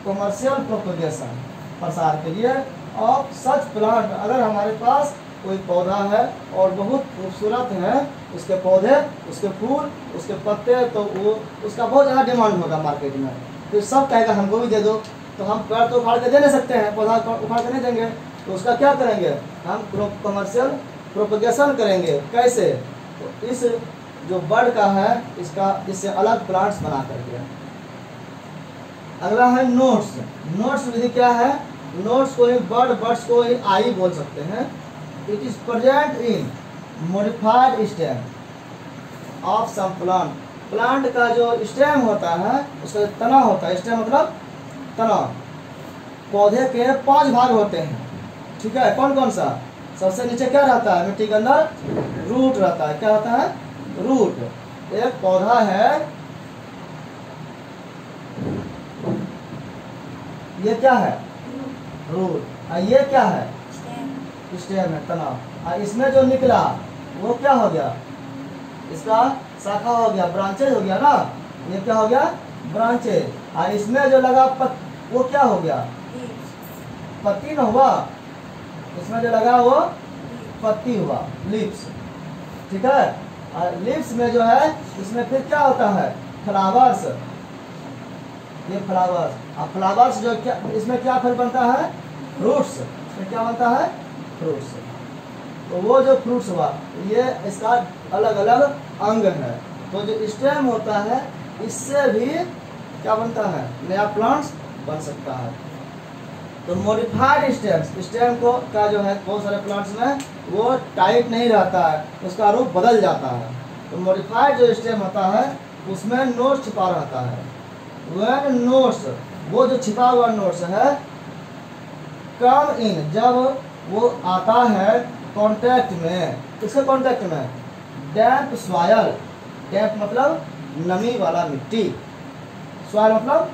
कॉमर्शियल प्रोपगेशन, प्रसार के लिए। और सच प्लांट, अगर हमारे पास कोई पौधा है और बहुत खूबसूरत है, उसके पौधे, उसके फूल, उसके पत्ते, तो वो उसका बहुत ज़्यादा डिमांड होगा मार्केट में। तो सब कहेगा हमको भी दे दो, तो हम पेड़ तो उखाड़ के दे नहीं सकते हैं, पौधा उखाड़ के नहीं देंगे, तो उसका क्या करेंगे? हम कमर्शियल प्रोपगेशन करेंगे। कैसे? तो इस जो बर्ड का है इसका, इससे अलग प्लांट्स बना करके। अगला है नोट्स। नोट्स विधि क्या है? नोट्स को ही बर्ड्स को ही आई बोल सकते हैं। It is present in modified stem of some plant. Plant का जो स्टेम होता है, उसका जो तना होता है, स्टेम मतलब तना, पौधे के 5 भाग होते हैं, ठीक है? कौन कौन सा? सबसे नीचे क्या रहता है? मिट्टी के अंदर रूट रहता है। क्या होता है? रूट। एक पौधा है, ये क्या है? रूट। और ये क्या है? स्टेम है, तना। और इसमें जो निकला वो क्या हो गया? इसका शाखा हो गया, ब्रांचेज हो गया ना। ये क्या हो गया? ब्रांचेज। और इसमें जो लगा वो क्या हो गया? पत्ती न हुआ, इसमें जो लगा वो पत्ती हुआ, लीव्स, ठीक है? और लीव्स में जो है, इसमें फिर क्या होता है? फ्लावर्स। ये फ्लावर्स। और फ्लावर्स जो क्या, इसमें क्या फिर बनता है? फ्रूट्स। इसमें क्या बनता है? फ्रूट्स। तो वो जो फ्रूट्स हुआ, ये इसका अलग अलग अंग है। तो जो स्टेम होता है, इससे भी क्या बनता है? नया प्लांट्स बन सकता है। तो मॉडिफाइड स्टेम्स, स्टेम को का जो है बहुत सारे प्लांट्स में वो टाइट नहीं रहता है, उसका रूप बदल जाता है। तो मॉडिफाइड जो स्टेम होता है उसमें नोट्स छिपा रहता है। व्हेन नोट्स, वो जो छिपा हुआ नोट्स है, कम इन, जब वो आता है कांटेक्ट में, किसके कांटेक्ट में? डैम्प सॉयल। डैम्प मतलब नमी वाला मिट्टी, सॉयल मतलब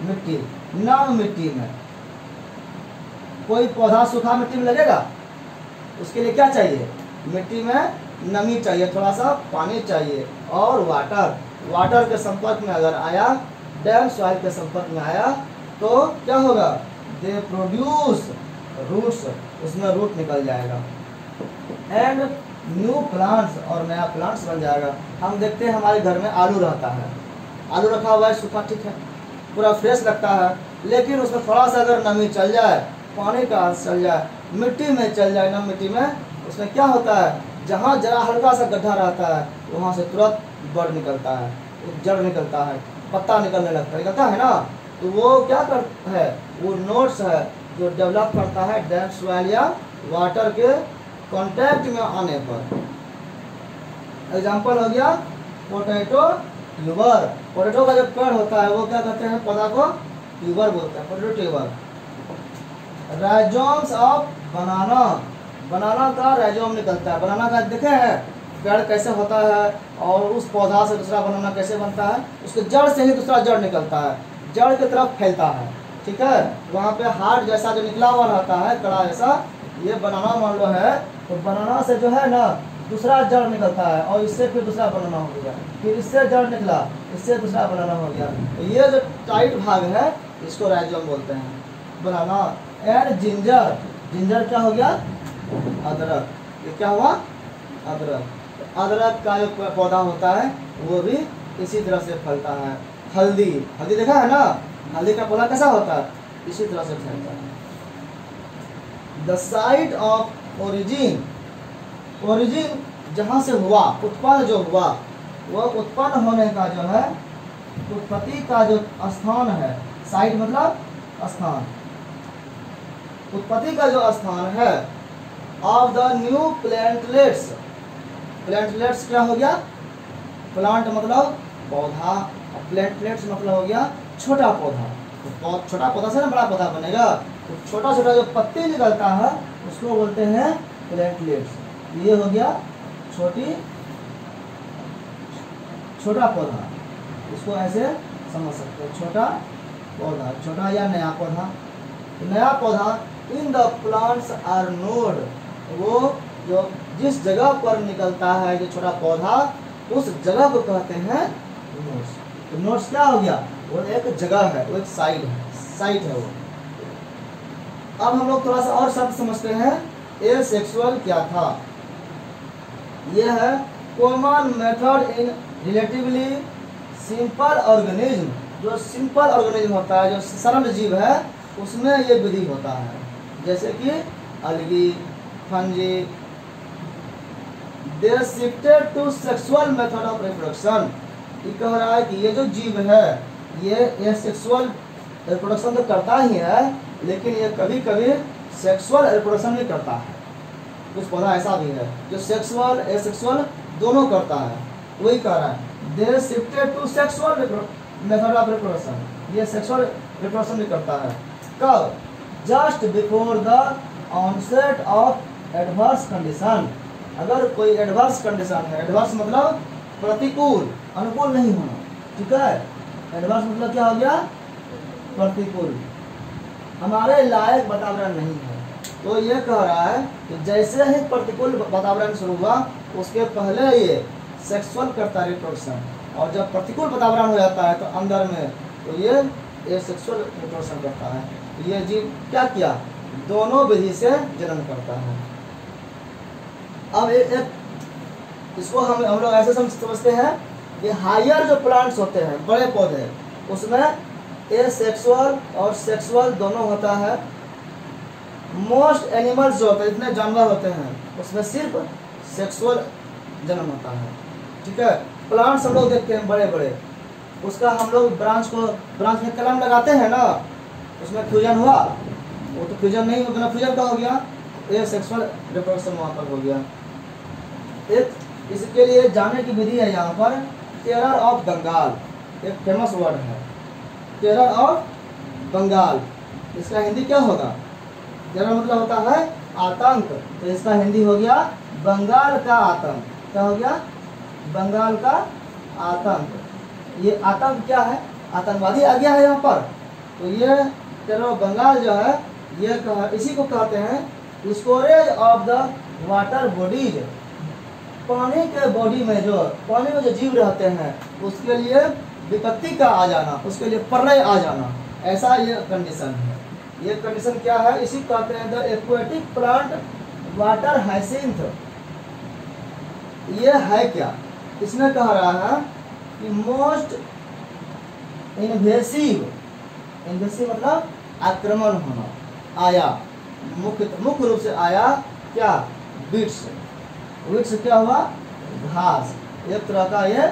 मिट्टी, नम मिट्टी में। कोई पौधा सूखा मिट्टी में लगेगा? उसके लिए क्या चाहिए? मिट्टी में नमी चाहिए, थोड़ा सा पानी चाहिए, और वाटर। वाटर के संपर्क में अगर आया, डैम्प सॉइल के संपर्क में आया, तो क्या होगा? दे प्रोड्यूस रूट्स, उसमें रूट निकल जाएगा। एंड न्यू प्लांट्स, और नया प्लांट्स बन जाएगा। हम देखते हैं हमारे घर में आलू रहता है, आलू रखा हुआ है सूखा, ठीक है, पूरा फ्रेश लगता है, लेकिन उसमें थोड़ा सा अगर नमी चल जाए, पानी का अंश चल जाए, मिट्टी में चल जाए, नम मिट्टी में, उसमें क्या होता है? जहाँ जरा हल्का सा गड्ढा रहता है, वहाँ से तुरंत बड़ निकलता है, जड़ निकलता है, पत्ता निकलता है ना। तो वो क्या करता है? वो नोट्स है जो डेवलप करता है डैम्प सॉइल या वाटर के कांटेक्ट में आने पर। एग्जाम्पल हो गया पोटैटो ट्यूबर। पोटैटो का जो पेड़ होता है वो क्या कहते हैं? पौधा को ट्यूबर बोलते हैं, potato tuber. Rhizomes of banana, banana का राइजोम निकलता है। बनाना का देखे हैं पेड़ कैसे होता है, और उस पौधा से दूसरा बनाना कैसे बनता है? उसके जड़ से ही दूसरा जड़ निकलता है, जड़ की तरफ फैलता है, ठीक है? वहाँ पे हार्ड जैसा जो निकला हुआ रहता है, कड़ा जैसा, ये बनाना मान लो है, तो बनाना से जो है ना दूसरा जड़ निकलता है, और इससे फिर दूसरा बनाना हो गया, फिर इससे जड़ निकला, इससे दूसरा बनाना हो गया। तो ये जो टाइट भाग है इसको राइजोम बोलते हैं, बनाना। एंड जिंजर, जिंजर क्या हो गया? अदरक। ये क्या हुआ? अदरक। अदरक का जो पौधा होता है वो भी इसी तरह से फलता है। हल्दी, हल्दी देखा है ना, हल्दी का पौधा कैसा होता है? इसी तरह से फैलता है। The site of origin, origin जहाँ से हुआ, उत्पन्न जो हुआ, वह उत्पन्न होने का जो है, उत्पत्ति का जो स्थान है, साइट मतलब स्थान, उत्पत्ति का जो स्थान है, of the new plantlets. Plantlets क्या हो गया? प्लांट मतलब पौधा, प्लांटलेट्स मतलब हो गया छोटा पौधा। तो छोटा पौधा से ना बड़ा पौधा बनेगा, तो छोटा छोटा जो पत्ती निकलता है उसको बोलते हैं प्लांटलेट्स। ये हो गया छोटा पौधा, इसको ऐसे समझ सकते हो, छोटा पौधा, छोटा या नया पौधा। नया पौधा in the plants are node, वो जो जिस जगह पर निकलता है जो छोटा पौधा, उस जगह को कहते हैं नोड्स। तो नोड्स क्या हो गया, वो एक जगह है, वो एक साइट है वो। अब हम लोग थोड़ा सा और शब्द समझते हैं। एसेक्सुअल क्या था, यह है common method in relatively simple organism. जो सिंपल ऑर्गेनिज्म होता है, जो सरल जीव है, उसमें ये विधि होता है, जैसे कि algae, fungi. They shifted to sexual method of reproduction. ये कह रहा है कि ये जो जीव है ये सेक्सुअल रिप्रोडक्शन तो करता ही है, लेकिन ये कभी कभी सेक्सुअल रिप्रोडक्शन भी करता है। कुछ पौधा ऐसा भी है जो सेक्सुअल एसेक्सुअल दोनों करता है। वही कह रहा है they shifted to sexual method of reproduction, ये सेक्सुअल रिप्रोडक्शन भी करता है। कब, just before the onset of adverse condition. अगर कोई एडवर्स कंडीशन है, एडवर्स मतलब प्रतिकूल, अनुकूल नहीं होना, ठीक है। एडवर्स मतलब क्या हो गया, प्रतिकूल, हमारे लायक वातावरण नहीं है। तो ये कह रहा है कि जैसे ही प्रतिकूल वातावरण शुरू हुआ, उसके पहले ये सेक्सुअल करता है रिप्रोडक्शन, और जब प्रतिकूल वातावरण हो जाता है तो अंदर में तो ये सेक्सुअल रिप्रोडक्शन करता है। ये जीव क्या किया, दोनों विधि से जन्म करता है। अब इसको हम लोग ऐसे समझते हैं कि हायर जो प्लांट्स होते हैं, बड़े पौधे, उसमें एसेक्सुअल और सेक्सुअल दोनों होता है। मोस्ट एनिमल्स जो होते हैं, जितने जानवर होते हैं, उसमें सिर्फ सेक्सुअल जन्म होता है, ठीक है। प्लांट्स हम लोग देखते हैं बड़े बड़े, उसका हम लोग ब्रांच में कलम लगाते हैं ना, उसमें फ्यूजन हुआ, वो तो फ्यूजन नहीं हो गया, फ्यूजन का हो गया, ये सेक्सुअल रिप्रोडक्शन वहाँ पर हो गया। एक इसके लिए जाने की विधि है यहाँ पर, टेरर ऑफ बंगाल, एक फेमस वर्ड है, टेरर ऑफ बंगाल। इसका हिंदी क्या होगा, टेरर मतलब होता है आतंक, तो इसका हिंदी हो गया बंगाल का आतंक। क्या हो गया, बंगाल का आतंक। ये आतंक क्या है, आतंकवादी आ गया है यहाँ पर। तो ये टेरर ऑफ बंगाल जो है, ये इसी को कहते हैं storage of the water bodies. पानी के बॉडी में जो पानी में जो जीव रहते हैं, उसके लिए विपत्ति का आ जाना, उसके लिए प्रलय आ जाना, ऐसा ये कंडीशन है। ये कंडीशन क्या है, इसी कहते हैं the aquatic plant water hyacinth. ये है क्या, इसमें कह रहा है कि मोस्ट इन्वेसिव मतलब आक्रमण होना, आया मुख्य रूप से आया क्या, विट्स क्या हुआ, घास, एक तरह का ये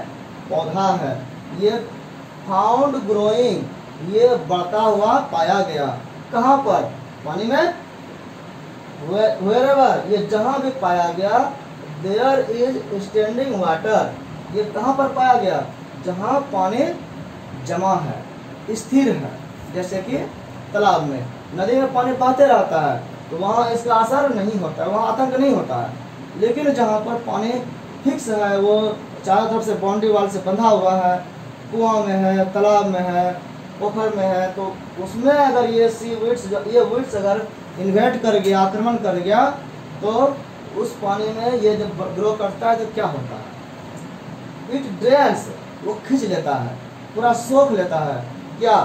पौधा है। ये फाउंड ग्रोइंग, ये बढ़ता हुआ पाया गया, कहाँ पर, पानी में, वेरेवर, ये जहाँ भी पाया गया, देयर इज स्टैंडिंग वाटर, ये कहाँ पर पाया गया, जहाँ पानी जमा है, स्थिर है। जैसे कि तालाब में, नदी में पानी बहते रहता है, तो वहाँ इसका असर नहीं होता है, वहाँ आतंक नहीं होता है। लेकिन जहाँ पर पानी फिक्स है, वो चारों तरफ से बाउंड्री वाल से बंधा हुआ है, कुआं में है, तालाब में है, पोखर में है, तो उसमें अगर ये वीड्स अगर इन्वेट कर गया, आक्रमण कर गया, तो उस पानी में ये जब ग्रो करता है तो क्या होता है, इट ड्रेन्स, वो खींच लेता है, पूरा सोख लेता है क्या,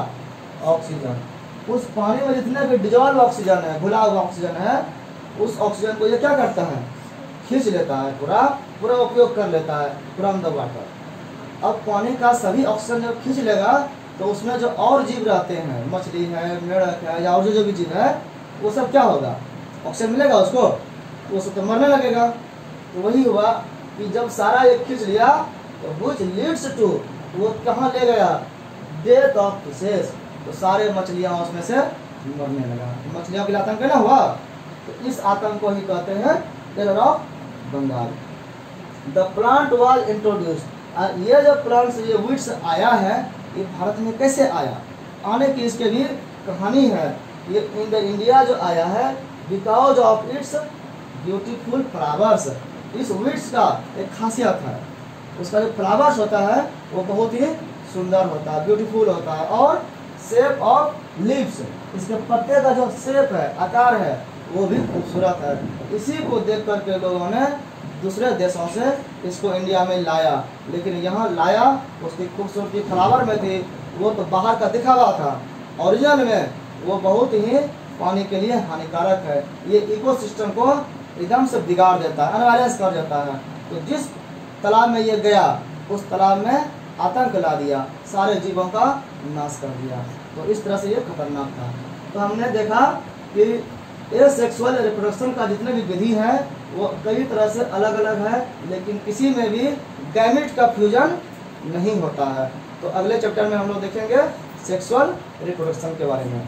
ऑक्सीजन। उस पानी में जितने भी डिजॉल्व ऑक्सीजन है, घुला हुआ ऑक्सीजन है, उस ऑक्सीजन को ये क्या करता है, खींच लेता है, पूरा उपयोग कर लेता है फ्रॉम द वाटर। अब पानी का सभी ऑक्सीजन जब खींच लेगा, तो उसमें जो और जीव रहते हैं, मछली है, मेढक है, या और जो भी जीव है, वो सब क्या होगा, ऑक्सीजन मिलेगा उसको, वो सब तो मरने लगेगा। तो वही हुआ कि जब सारा ये खींच लिया, तो व्हिच लीड्स टू, वो कहाँ ले गया, डेथ ऑफ फिशेस, तो सारे मछलियाँ उसमें से मरने लगा। मछलियों के लिए आतंक ना हुआ, तो इस आतंक को ही कहते हैं terror of Bengal. The plant was introduced, ये जो प्लांट्स, ये वीड्स आया है, ये भारत में कैसे आया, आने की इसके भी कहानी है। ये इन द इंडिया जो आया है, because of its beautiful flowers. इस वीड्स का एक खासियत है, उसका जो फ्लावर्स होता है वो बहुत ही सुंदर होता है, ब्यूटीफुल होता है। और शेप ऑफ लीव्स, इसके पत्ते का जो शेप है, आकार है, वो भी खूबसूरत है। इसी को देख करके लोगों ने दूसरे देशों से इसको इंडिया में लाया, लेकिन यहाँ लाया उसकी खूबसूरती फ्लावर में थी, वो तो बाहर का दिखावा था। ओरिजिनल में वो बहुत ही पानी के लिए हानिकारक है। ये इकोसिस्टम को एकदम से बिगाड़ देता है, अनबैलेंस कर देता है। तो जिस तालाब में ये गया उस तालाब में आतंक ला दिया, सारे जीवों का नाश कर दिया। तो इस तरह से ये खतरनाक था। तो हमने देखा कि ये सेक्सुअल रिप्रोडक्शन का जितने भी विधि है वो कई तरह से अलग अलग है, लेकिन किसी में भी गैमेट का फ्यूजन नहीं होता है। तो अगले चैप्टर में हम लोग देखेंगे सेक्सुअल रिप्रोडक्शन के बारे में।